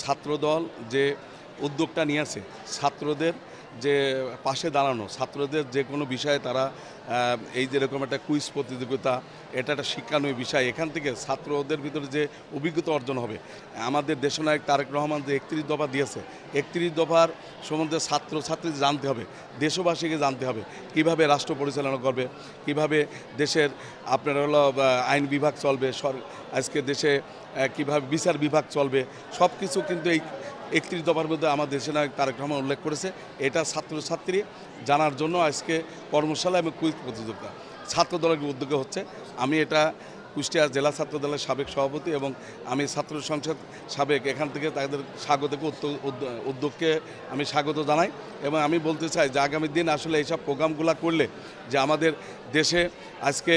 ছাত্রদল যে উদ্যোগটা নিয়েছে, ছাত্রদের যে পাশে দাঁড়ানো, ছাত্রদের যে কোনো বিষয়ে তারা এই যেরকম একটা কুইজ প্রতিযোগিতা, এটা একটা শিক্ষানয় বিষয়। এখান থেকে ছাত্রদের ভিতরে যে অভিজ্ঞতা অর্জন হবে, আমাদের দেশনায়ক তারেক রহমান যে 31 দফা দিয়েছে, 31 দফার সম্বন্ধে ছাত্রছাত্রী জানতে হবে, দেশবাসীকে জানতে হবে কিভাবে রাষ্ট্র পরিচালনা করবে, কিভাবে দেশের আপনার হলো আইন বিভাগ চলবে, আজকে দেশে কিভাবে বিচার বিভাগ চলবে, সব কিছু কিন্তু এই 31 দফার মধ্যে আমার দেশের নায়ক তারেক রহমান উল্লেখ করেছে। এটা ছাত্রছাত্রী জানার জন্য আজকে কর্মশালা এবং কুইজ প্রতিযোগিতা ছাত্র দলের উদ্যোগে হচ্ছে। আমি এটা কুষ্টিয়া জেলা ছাত্র দলের সাবেক সভাপতি এবং আমি ছাত্র সংসদ সাবেক, এখান থেকে তাদের উদ্যোগকে আমি স্বাগত জানাই। এবং আমি বলতে চাই যে আগামী দিন আসলে এইসব প্রোগ্রামগুলো করলে যে আমাদের দেশে আজকে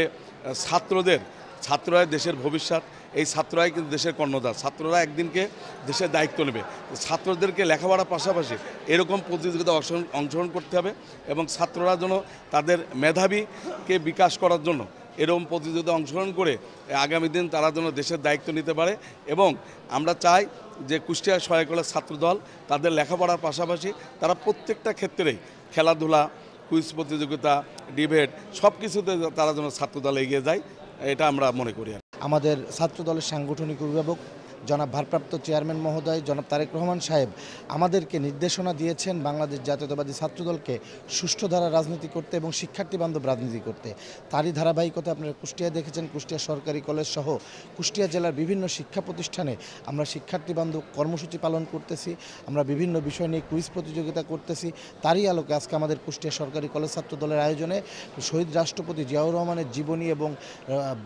ছাত্ররাই দেশের ভবিষ্যৎ, এই ছাত্ররাই কিন্তু দেশের কর্ণধার, ছাত্ররা একদিনকে দেশের দায়িত্ব নেবে। ছাত্রদেরকে লেখাপড়ার পাশাপাশি এরকম প্রতিযোগিতা অংশগ্রহণ করতে হবে এবং ছাত্ররা যেন তাদের মেধাবীকে বিকাশ করার জন্য এরকম প্রতিযোগিতা অংশগ্রহণ করে আগামী দিন তারা যেন দেশের দায়িত্ব নিতে পারে। এবং আমরা চাই যে কুষ্টিয়া সহায়কলা ছাত্রদল তাদের লেখাপড়ার পাশাপাশি তারা প্রত্যেকটা ক্ষেত্রেই খেলাধুলা, কুইজ প্রতিযোগিতা, ডিবেট সব কিছুতে তারা যেন ছাত্রদল এগিয়ে যায়, এটা আমরা মনে করি। আমাদের ছাত্রদলের সাংগঠনিক অভিভাবক জনাব ভারপ্রাপ্ত চেয়ারম্যান মহোদয় জনাব তারেক রহমান সাহেব আমাদেরকে নির্দেশনা দিয়েছেন বাংলাদেশ জাতীয়তাবাদী ছাত্রদলকে সুষ্ঠু ধারা রাজনীতি করতে এবং শিক্ষার্থী বান্ধব রাজনীতি করতে। তারই ধারাবাহিকতা আপনারা কুষ্টিয়া দেখেছেন, কুষ্টিয়া সরকারি কলেজ সহ কুষ্টিয়া জেলার বিভিন্ন শিক্ষা প্রতিষ্ঠানে আমরা শিক্ষার্থী বান্ধব কর্মসূচি পালন করতেছি, আমরা বিভিন্ন বিষয় নিয়ে কুইজ প্রতিযোগিতা করতেছি। তারই আলোকে আজকে আমাদের কুষ্টিয়া সরকারি কলেজ ছাত্রদলের আয়োজনে শহীদ রাষ্ট্রপতি জিয়াউর রহমানের জীবনী এবং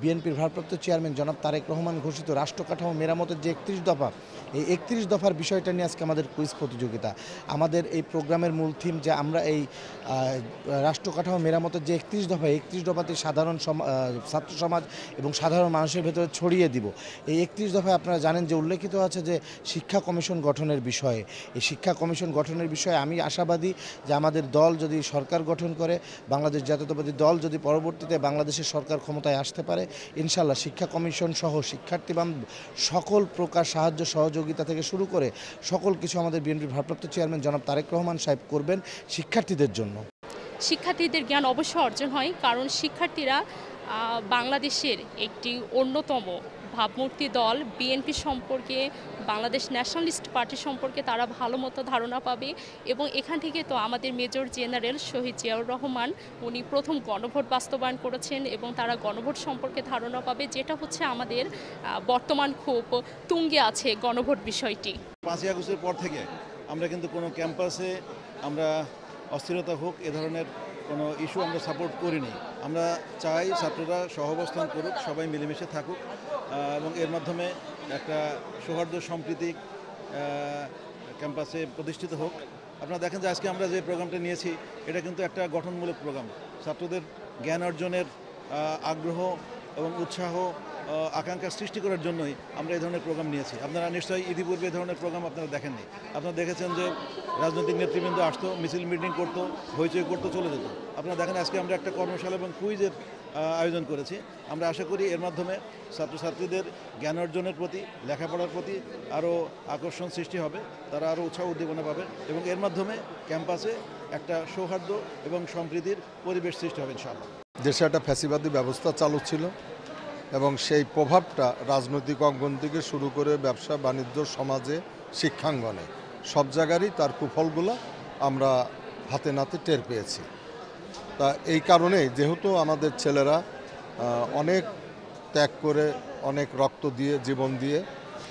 বিএনপির ভারপ্রাপ্ত চেয়ারম্যান জনাব তারেক রহমান ঘোষিত রাষ্ট্র কাঠামো মেরামতের যে 31 দফা, এই 31 দফার বিষয়টা নিয়ে আজকে আমাদের কুইজ প্রতিযোগিতা। আমাদের এই প্রোগ্রামের মূল থিম যে আমরা এই রাষ্ট্র কাঠামো মেরামতের যে 31 দফা, 31 দফাতে সাধারণ ছাত্র সমাজ এবং সাধারণ মানুষের ভেতরে ছড়িয়ে দিব। এই 31 দফায় আপনারা জানেন যে উল্লেখিত আছে যে শিক্ষা কমিশন গঠনের বিষয়ে। এই শিক্ষা কমিশন গঠনের বিষয়ে আমি আশাবাদী যে আমাদের দল যদি সরকার গঠন করে, বাংলাদেশ জাতীয়তাবাদী দল যদি পরবর্তীতে বাংলাদেশের সরকার ক্ষমতায় আসতে পারে, ইনশাল্লাহ শিক্ষা কমিশন সহ শিক্ষার্থী বান্ধব সকল প্রকার সাহায্য সহযোগিতা থেকে শুরু করে সকল কিছু আমাদের বিএনপির ভারপ্রাপ্ত চেয়ারম্যান জনাব তারেক রহমান সাহেব করবেন শিক্ষার্থীদের জন্য। শিক্ষার্থীদের জ্ঞান অবশ্যই অর্জন হয়, কারণ শিক্ষার্থীরা বাংলাদেশের একটি অন্যতম ভাবমূর্তি দল বিএনপি সম্পর্কে, বাংলাদেশ ন্যাশনালিস্ট পার্টি সম্পর্কে তারা ভালো মতো ধারণা পাবে। এবং এখান থেকে তো আমাদের মেজর জেনারেল শহীদ জিয়াউর রহমান উনি প্রথম গণভোট বাস্তবায়ন করেছেন এবং তারা গণভোট সম্পর্কে ধারণা পাবে, যেটা হচ্ছে আমাদের বর্তমান খুব তুঙ্গে আছে গণভোট বিষয়টি। 5ই আগস্টের পর থেকে আমরা কিন্তু কোনো ক্যাম্পাসে আমরা অস্থিরতা হোক এ ধরনের কোনো ইস্যু আমরা সাপোর্ট করিনি। আমরা চাই ছাত্ররা সহাবস্থান করুক, সবাই মিলেমিশে থাকুক এবং এর মাধ্যমে একটা সৌহার্দ্য সম্প্রীতি ক্যাম্পাসে প্রতিষ্ঠিত হোক। আপনারা দেখেন যে আজকে আমরা যে প্রোগ্রামটা নিয়েছি এটা কিন্তু একটা গঠনমূলক প্রোগ্রাম। ছাত্রদের জ্ঞান অর্জনের আগ্রহ এবং উৎসাহ আকাঙ্ক্ষা সৃষ্টি করার জন্যই আমরা এই ধরনের প্রোগ্রাম নিয়েছি। আপনারা নিশ্চয়ই ইতিপূর্বে এই ধরনের প্রোগ্রাম আপনারা দেখেননি। আপনারা দেখেছেন যে রাজনৈতিক নেতৃবৃন্দ আসতো, মিছিল মিটিং করতো, হইচই করতো, চলে যেত। আপনারা দেখেন আজকে আমরা একটা কর্মশালা এবং কুইজের আয়োজন করেছি। আমরা আশা করি এর মাধ্যমে ছাত্রছাত্রীদের জ্ঞান অর্জনের প্রতি, লেখাপড়ার প্রতি আরও আকর্ষণ সৃষ্টি হবে, তারা আরও উৎসাহ উদ্দীপনা পাবে এবং এর মাধ্যমে ক্যাম্পাসে একটা সৌহার্দ্য এবং সম্প্রীতির পরিবেশ সৃষ্টি হবে ইনশাআল্লাহ। দেশে একটা ফ্যাসিবাদী ব্যবস্থা চালু ছিল এবং সেই প্রভাবটা রাজনৈতিক অঙ্গন থেকে শুরু করে ব্যবসা বাণিজ্য, সমাজে, শিক্ষাঙ্গনে সব জায়গারই তার কুফলগুলো আমরা হাতে নাতে টের পেয়েছি। তা এই কারণে যেহেতু আমাদের ছেলেরা অনেক ত্যাগ করে, অনেক রক্ত দিয়ে, জীবন দিয়ে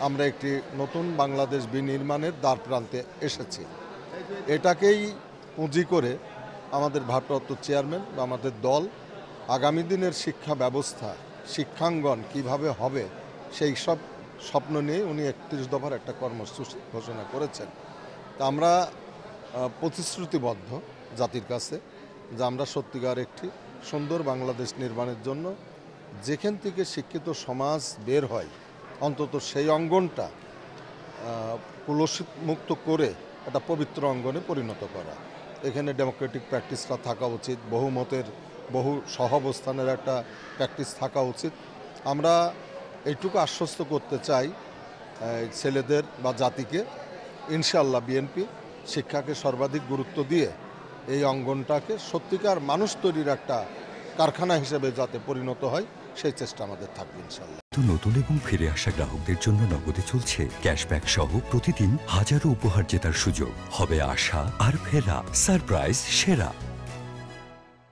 আমরা একটি নতুন বাংলাদেশ বিনির্মাণের দ্বার প্রান্তে এসেছি, এটাকেই পুঁজি করে আমাদের ভারপ্রাপ্ত চেয়ারম্যান বা আমাদের দল আগামী দিনের শিক্ষা ব্যবস্থা, শিক্ষাঙ্গন কিভাবে হবে সেই সব স্বপ্ন নিয়ে উনি 31 দফার একটা কর্মসূচি ঘোষণা করেছেন। তা আমরা প্রতিশ্রুতিবদ্ধ জাতির কাছে যে আমরা সত্যিকার একটি সুন্দর বাংলাদেশ নির্মাণের জন্য যেখান থেকে শিক্ষিত সমাজ বের হয় অন্তত সেই অঙ্গনটা কুলসিত মুক্ত করে একটা পবিত্র অঙ্গনে পরিণত করা। এখানে ডেমোক্রেটিক প্র্যাকটিসটা থাকা উচিত, বহুমতের, বহু সহাবস্থানের একটা প্র্যাকটিস থাকা উচিত। আমরা এইটুকু আশ্বস্ত করতে চাই ছেলেদের বা জাতিকে ইনশাআল্লাহ বিএনপি শিক্ষাকে সর্বাধিক গুরুত্ব দিয়ে এই অঙ্গনটাকে সত্যিকার মানুষ তৈরির একটা কারখানা হিসেবে যাতে পরিণত হয় সেই চেষ্টা আমাদের থাকবে ইনশাআল্লাহ। নতুন এবং ফিরে আসা গ্রাহকদের জন্য নগদে চলছে ক্যাশব্যাক সহ প্রতিদিন হাজারো উপহার জেতার সুযোগ। হবে আশা আর ফেরা, সারপ্রাইজ সেরা।